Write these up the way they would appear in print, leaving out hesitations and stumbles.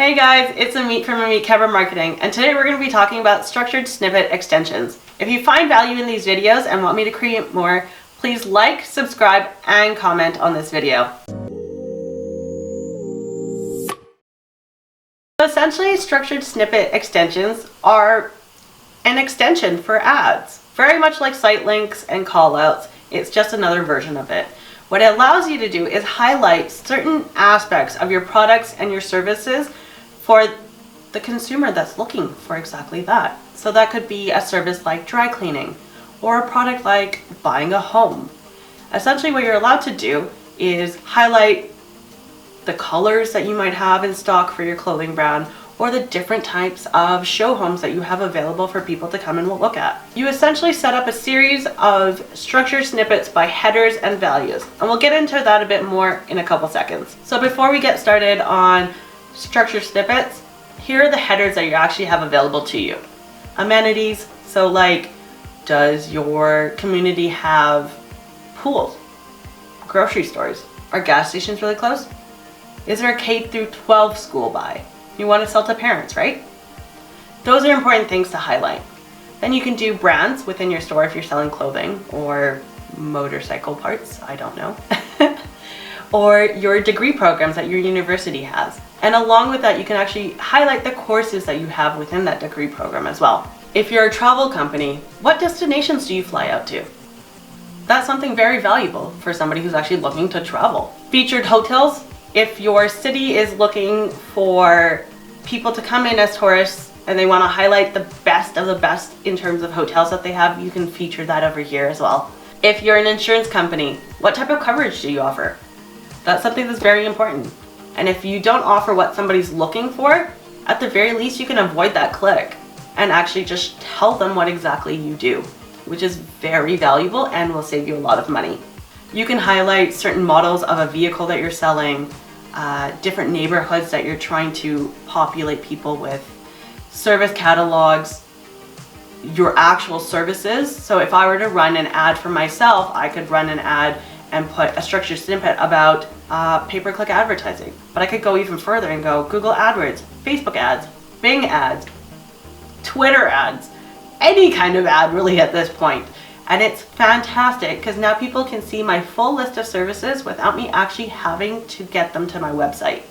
Hey guys, it's Amit from Amit Kebra Marketing, and today we're going to be talking about structured snippet extensions. If you find value in these videos and want me to create more, please like, subscribe, and comment on this video. So essentially, structured snippet extensions are an extension for ads. Very much like site links and callouts, it's just another version of it. What it allows you to do is highlight certain aspects of your products and your services for the consumer that's looking for exactly that. So that could be a service like dry cleaning or a product like buying a home. Essentially what you're allowed to do is highlight the colors that you might have in stock for your clothing brand or the different types of show homes that you have available for people to come and look at. You essentially set up a series of structured snippets by headers and values, and we'll get into that a bit more in a couple seconds. So before we get started on structured snippets, here are the headers that you actually have available to you. Amenities, so like, does your community have pools, grocery stores? Are gas stations really close? Is there a K through 12 school by? You want to sell to parents, right? Those are important things to highlight. Then you can do brands within your store if you're selling clothing or motorcycle parts, I don't know. Or your degree programs that your university has. And along with that, you can actually highlight the courses that you have within that degree program as well. If you're a travel company, what destinations do you fly out to? That's something very valuable for somebody who's actually looking to travel. Featured hotels, if your city is looking for people to come in as tourists and they want to highlight the best of the best in terms of hotels that they have, you can feature that over here as well. If you're an insurance company, what type of coverage do you offer? That's something that's very important. And if you don't offer what somebody's looking for, at the very least you can avoid that click and actually just tell them what exactly you do, which is very valuable and will save you a lot of money. You can highlight certain models of a vehicle that you're selling, different neighborhoods that you're trying to populate people with, service catalogs, your actual services. So if I were to run an ad for myself, I could run an ad and put a structured snippet about pay-per-click advertising. But I could go even further and go Google AdWords, Facebook ads, Bing ads, Twitter ads, any kind of ad really at this point. And it's fantastic because now people can see my full list of services without me actually having to get them to my website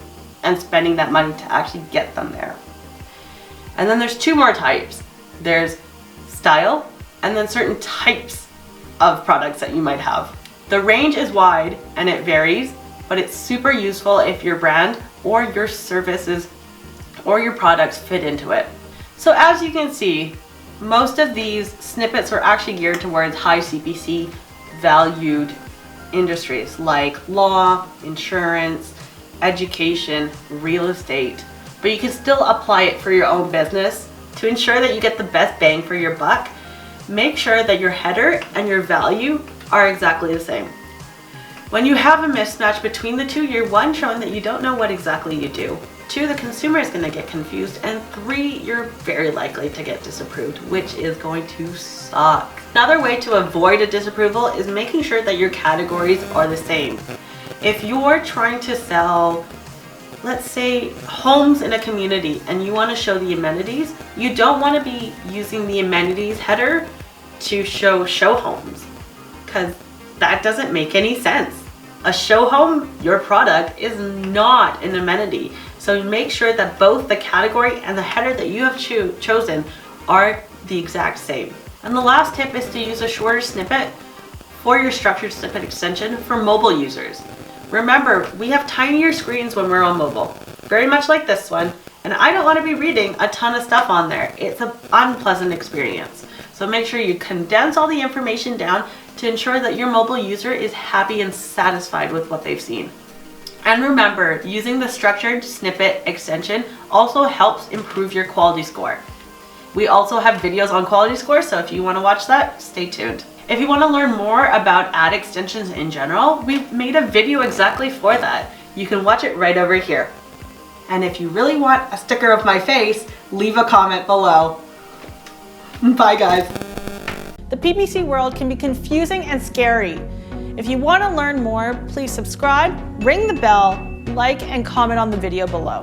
and spending that money to actually get them there. And then there's two more types. There's style and then certain types of products that you might have. The range is wide and it varies, but it's super useful if your brand or your services or your products fit into it. So as you can see, most of these snippets are actually geared towards high CPC valued industries like law, insurance, education, real estate, but you can still apply it for your own business to ensure that you get the best bang for your buck. Make sure that your header and your value are exactly the same. When you have a mismatch between the two, you're one, showing that you don't know what exactly you do. Two, the consumer is going to get confused. And three, you're very likely to get disapproved, which is going to suck. Another way to avoid a disapproval is making sure that your categories are the same. If you're trying to sell, let's say, homes in a community and you want to show the amenities, you don't want to be using the amenities header to show homes, because that doesn't make any sense. A show home, your product, is not an amenity. So make sure that both the category and the header that you have chosen are the exact same. And the last tip is to use a shorter snippet for your structured snippet extension for mobile users. Remember, we have tinier screens when we're on mobile, very much like this one, and I don't want to be reading a ton of stuff on there. It's an unpleasant experience. So make sure you condense all the information down to ensure that your mobile user is happy and satisfied with what they've seen. And remember, using the structured snippet extension also helps improve your quality score. We also have videos on quality score, so if you want to watch that, stay tuned. If you want to learn more about ad extensions in general, we've made a video exactly for that. You can watch it right over here. And if you really want a sticker of my face, leave a comment below. Bye guys. The PPC world can be confusing and scary. If you want to learn more, please subscribe, ring the bell, like, and comment on the video below.